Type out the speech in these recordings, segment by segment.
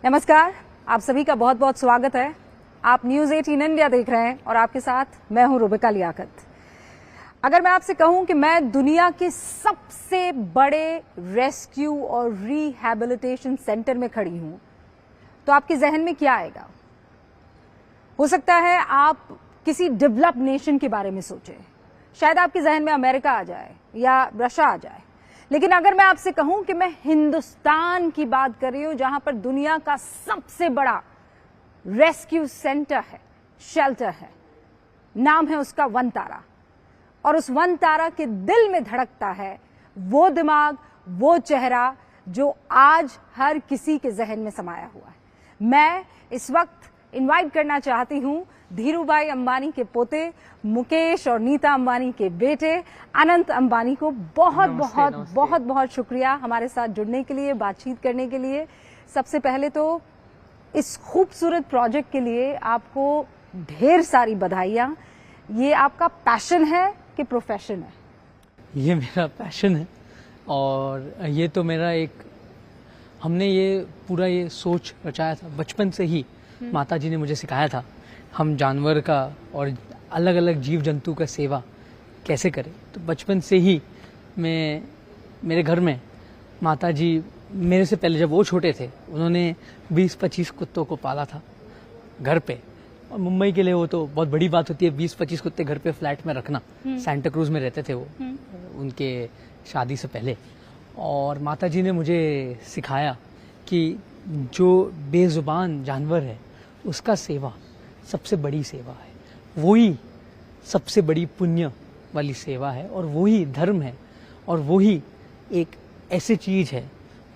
नमस्कार, आप सभी का बहुत बहुत स्वागत है। आप न्यूज 18 इंडिया देख रहे हैं और आपके साथ मैं हूं रुबिका लियाकत। अगर मैं आपसे कहूं कि मैं दुनिया के सबसे बड़े रेस्क्यू और रिहैबिलिटेशन सेंटर में खड़ी हूं, तो आपके जहन में क्या आएगा? हो सकता है आप किसी डेवलप्ड नेशन के बारे में सोचें, शायद आपके जहन में अमेरिका आ जाए या रशिया आ जाए। लेकिन अगर मैं आपसे कहूं कि मैं हिंदुस्तान की बात कर रही हूं, जहां पर दुनिया का सबसे बड़ा रेस्क्यू सेंटर है, शेल्टर है, नाम है उसका वन तारा, और उस वन तारा के दिल में धड़कता है वो दिमाग, वो चेहरा जो आज हर किसी के जहन में समाया हुआ है। मैं इस वक्त इनवाइट करना चाहती हूं धीरूभाई अंबानी के पोते मुकेश और नीता अंबानी के बेटे अनंत अंबानी को। बहुत बहुत बहुत बहुत शुक्रिया हमारे साथ जुड़ने के लिए, बातचीत करने के लिए। सबसे पहले तो इस खूबसूरत प्रोजेक्ट के लिए आपको ढेर सारी बधाइयां। ये आपका पैशन है कि प्रोफेशन है? ये मेरा पैशन है और ये तो मेरा हमने ये पूरा ये सोच रचाया था बचपन से ही। माता जी ने मुझे सिखाया था हम जानवर का और अलग अलग जीव जंतु का सेवा कैसे करें। तो बचपन से ही मेरे घर में माता जी मेरे से पहले, जब वो छोटे थे, उन्होंने 20-25 कुत्तों को पाला था घर पे। और मुंबई के लिए वो तो बहुत बड़ी बात होती है 20-25 कुत्ते घर पे फ्लैट में रखना। सेंटा क्रूज में रहते थे वो उनके शादी से पहले। और माता जी ने मुझे सिखाया कि जो बेजुबान जानवर है उसका सेवा सबसे बड़ी सेवा है, वही सबसे बड़ी पुण्य वाली सेवा है, और वही धर्म है, और वही एक ऐसी चीज है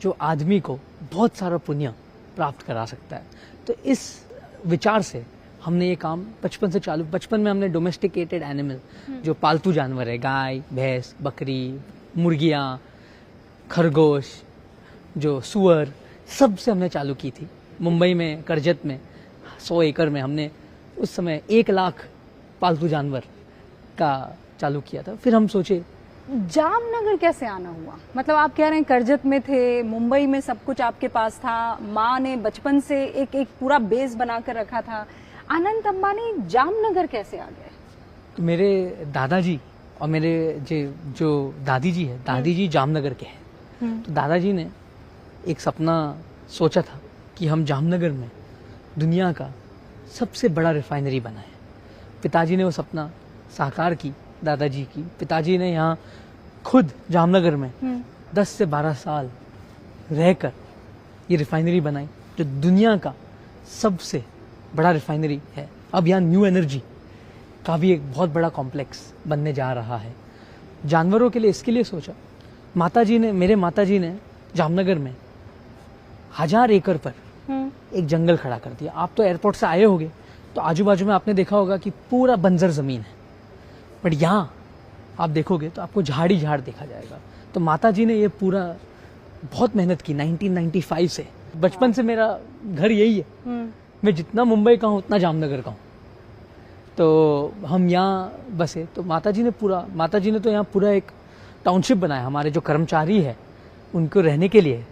जो आदमी को बहुत सारा पुण्य प्राप्त करा सकता है। तो इस विचार से हमने ये काम बचपन में हमने डोमेस्टिकेटेड एनिमल, जो पालतू जानवर है, गाय, भैंस, बकरी, मुर्गियाँ, खरगोश, जो सुअर, सबसे हमने चालू की थी। मुंबई में करजत में 100 एकड़ में हमने उस समय 1 लाख पालतू जानवर का चालू किया था। फिर हम सोचे जामनगर कैसे आना हुआ? मतलब आप कह रहे हैं करजत में थे, मुंबई में सब कुछ आपके पास था, माँ ने बचपन से एक पूरा बेस बनाकर रखा था। अनंत अंबानी जामनगर कैसे आ गए? तो मेरे दादाजी और मेरे जो दादी जी है, दादी जी जामनगर के हैं। तो दादाजी ने एक सपना सोचा था कि हम जामनगर में दुनिया का सबसे बड़ा रिफाइनरी बनाए। पिताजी ने वो सपना साकार की, दादाजी की। पिताजी ने यहाँ खुद जामनगर में 10 से 12 साल रहकर ये रिफाइनरी बनाई, जो दुनिया का सबसे बड़ा रिफाइनरी है। अब यहाँ न्यू एनर्जी का भी एक बहुत बड़ा कॉम्प्लेक्स बनने जा रहा है जानवरों के लिए। इसके लिए सोचा मेरे माता जी ने जामनगर में 1000 एकड़ पर एक जंगल खड़ा कर दिया। आप तो एयरपोर्ट से आए होंगे, तो आजू बाजू में आपने देखा होगा कि पूरा बंजर जमीन है, बट यहाँ आप देखोगे तो आपको झाड़ ही झाड़ देखा जाएगा। तो माता जी ने ये पूरा बहुत मेहनत की 1995 से। बचपन से मेरा घर यही है। मैं जितना मुंबई का हूँ उतना जामनगर का हूँ। तो हम यहाँ बसे। तो माता जी ने तो यहाँ पूरा एक टाउनशिप बनाया। हमारे जो कर्मचारी है उनको रहने के लिए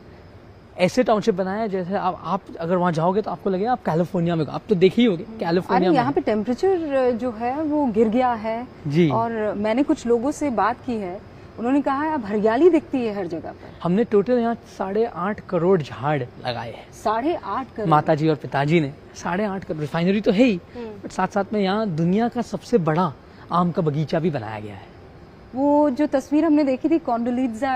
ऐसे टाउनशिप बनाया जैसे आप अगर वहाँ जाओगे तो आपको लगेगा आप कैलिफोर्निया में। आप तो देखे ही होंगे कैलिफोर्निया में। यहाँ पे टेम्परेचर जो है वो गिर गया है जी। और मैंने कुछ लोगों से बात की है, उन्होंने कहा है अब हरियाली दिखती है हर जगह पर। हमने टोटल यहाँ 8.5 करोड़ झाड़ लगाए हैं। 8.5 करोड़? माता जी और पिताजी ने 8.5 करोड़। रिफाइनरी तो है ही, बट साथ साथ में यहाँ दुनिया का सबसे बड़ा आम का बगीचा भी बनाया गया है। वो जो तस्वीर हमने देखी थी, कॉन्डोलीजा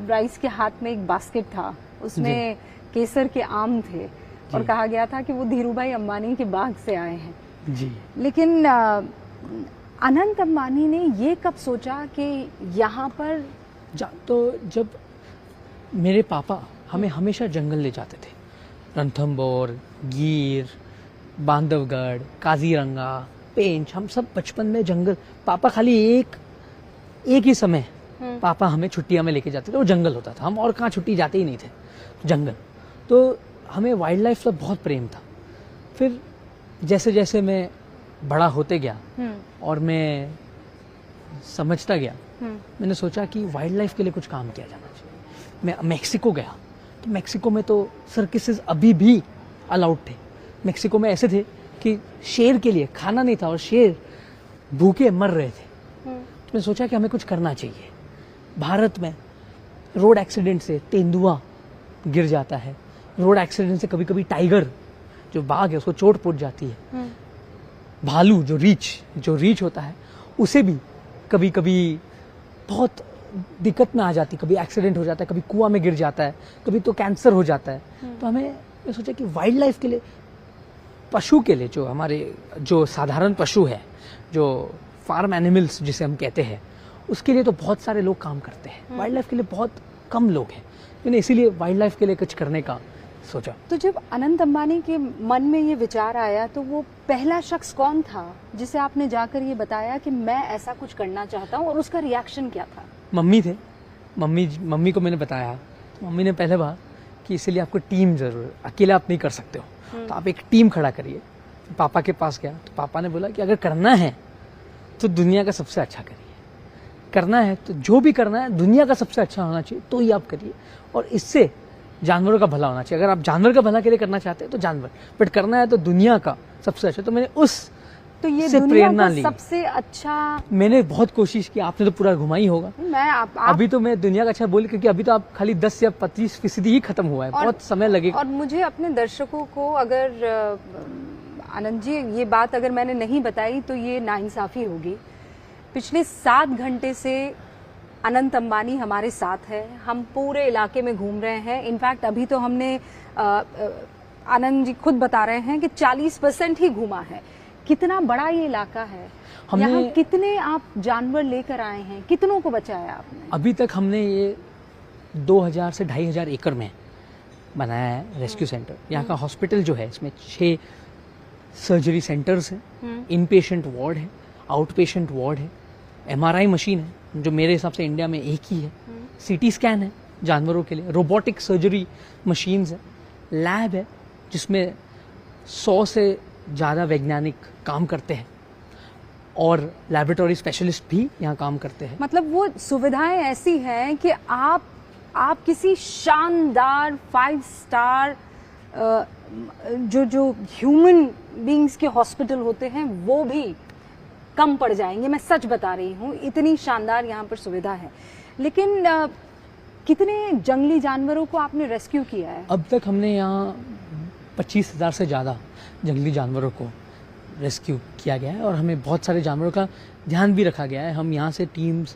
राइस के हाथ में एक बास्केट था, उसमें केसर के आम थे, और कहा गया था कि वो धीरूभाई अंबानी के बाग से आए हैं जी। लेकिन अनंत अंबानी ने ये कब सोचा कि यहाँ पर तो जब मेरे पापा हमें हमेशा जंगल ले जाते थे, रणथंभौर, गिर, बांधवगढ़, काजीरंगा, पेंच, हम सब बचपन में जंगल। पापा खाली एक ही समय पापा हमें छुट्टियां में लेके जाते थे, वो जंगल होता था। हम और कहाँ छुट्टी जाते ही नहीं थे, जंगल। तो हमें वाइल्ड लाइफ से बहुत प्रेम था। फिर जैसे जैसे मैं बड़ा होते गया और मैं समझता गया, मैंने सोचा कि वाइल्ड लाइफ के लिए कुछ काम किया जाना चाहिए। मैं मेक्सिको गया, तो मेक्सिको में तो सर्कसेस अभी भी अलाउड थे। मेक्सिको में ऐसे थे कि शेर के लिए खाना नहीं था और शेर भूखे मर रहे थे। तो मैंने सोचा कि हमें कुछ करना चाहिए। भारत में रोड एक्सीडेंट से तेंदुआ गिर जाता है, रोड एक्सीडेंट से कभी कभी टाइगर जो बाघ है उसको चोट पहुंच जाती है, भालू जो रीछ होता है उसे भी कभी कभी बहुत दिक्कत में आ जाती, कभी एक्सीडेंट हो जाता है, कभी कुआं में गिर जाता है, कभी तो कैंसर हो जाता है। तो हमें ये सोचा कि वाइल्ड लाइफ के लिए, पशु के लिए, जो हमारे जो साधारण पशु है, जो फार्म एनिमल्स जिसे हम कहते हैं, उसके लिए तो बहुत सारे लोग काम करते हैं, वाइल्ड लाइफ के लिए बहुत कम लोग हैं। मैंने इसीलिए वाइल्ड लाइफ के लिए कुछ करने का सोचा। तो जब अनंत अंबानी के मन में ये विचार आया तो वो पहला शख्स कौन था जिसे आपने जाकर ये बताया कि मैं ऐसा कुछ करना चाहता हूँ, और उसका रिएक्शन क्या था? मम्मी थे। मम्मी को मैंने बताया तो मम्मी ने पहले कहा कि इसीलिए आपको टीम जरूर है, अकेले आप नहीं कर सकते हो, तो आप एक टीम खड़ा करिए। पापा के पास गया तो पापा ने बोला कि अगर करना है तो दुनिया का सबसे अच्छा करिए, करना है तो जो भी करना है दुनिया का सबसे अच्छा होना चाहिए तो ही आप करिए, और इससे जानवरों का भला होना चाहिए। अगर आप जानवर का भला के लिए करना चाहते हैं तो जानवर, बट करना है तो दुनिया का सबसे अच्छा। तो मैंने तो ये से दुनिया प्रेरणा का ली। सबसे अच्छा, मैंने बहुत कोशिश की, आपने तो पूरा घुमा ही होगा। मैं आप अभी तो मैं दुनिया का अच्छा बोल, क्योंकि अभी तो आप खाली 10 या 25% ही खत्म हुआ है, बहुत समय लगेगा। और मुझे अपने दर्शकों को अगर आनंद जी ये बात अगर मैंने नहीं बताई तो ये नाइंसाफी होगी। पिछले 7 घंटे से अनंत अंबानी हमारे साथ है, हम पूरे इलाके में घूम रहे हैं। इनफैक्ट अभी तो हमने आनंद जी खुद बता रहे हैं कि 40% ही घूमा है। कितना बड़ा ये इलाका है, यहाँ कितने आप जानवर लेकर आए हैं, कितनों को बचाया आपने? अभी तक हमने ये 2000 से 2500 एकड़ में बनाया है रेस्क्यू सेंटर। यहाँ का हॉस्पिटल जो है इसमें 6 सर्जरी सेंटर्स हैं, इन पेशेंट वार्ड है, आउट पेशेंट वार्ड है, MRI मशीन है जो मेरे हिसाब से इंडिया में एक ही है, CT स्कैन है जानवरों के लिए, रोबोटिक सर्जरी मशीन्स है, लैब है जिसमें 100 से ज़्यादा वैज्ञानिक काम करते हैं, और लैबोरेटरी स्पेशलिस्ट भी यहाँ काम करते हैं। मतलब वो सुविधाएं ऐसी हैं कि आप किसी शानदार 5 स्टार जो ह्यूमन बीइंग्स के हॉस्पिटल होते हैं वो भी कम पड़ जाएंगे। मैं सच बता रही हूँ, इतनी शानदार यहाँ पर सुविधा है। लेकिन कितने जंगली जानवरों को आपने रेस्क्यू किया है? अब तक हमने यहाँ 25,000 से ज़्यादा जंगली जानवरों को रेस्क्यू किया गया है, और हमें बहुत सारे जानवरों का ध्यान भी रखा गया है। हम यहाँ से टीम्स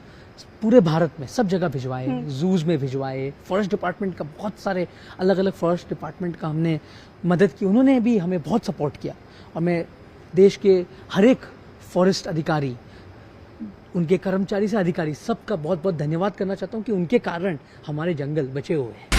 पूरे भारत में सब जगह भिजवाए, जूज में भिजवाए, फॉरेस्ट डिपार्टमेंट का बहुत सारे अलग अलग फॉरेस्ट डिपार्टमेंट का हमने मदद की, उन्होंने भी हमें बहुत सपोर्ट किया। और मैं देश के हर एक फॉरेस्ट अधिकारी, उनके कर्मचारी से अधिकारी, सबका बहुत बहुत धन्यवाद करना चाहता हूँ कि उनके कारण हमारे जंगल बचे हुए हैं।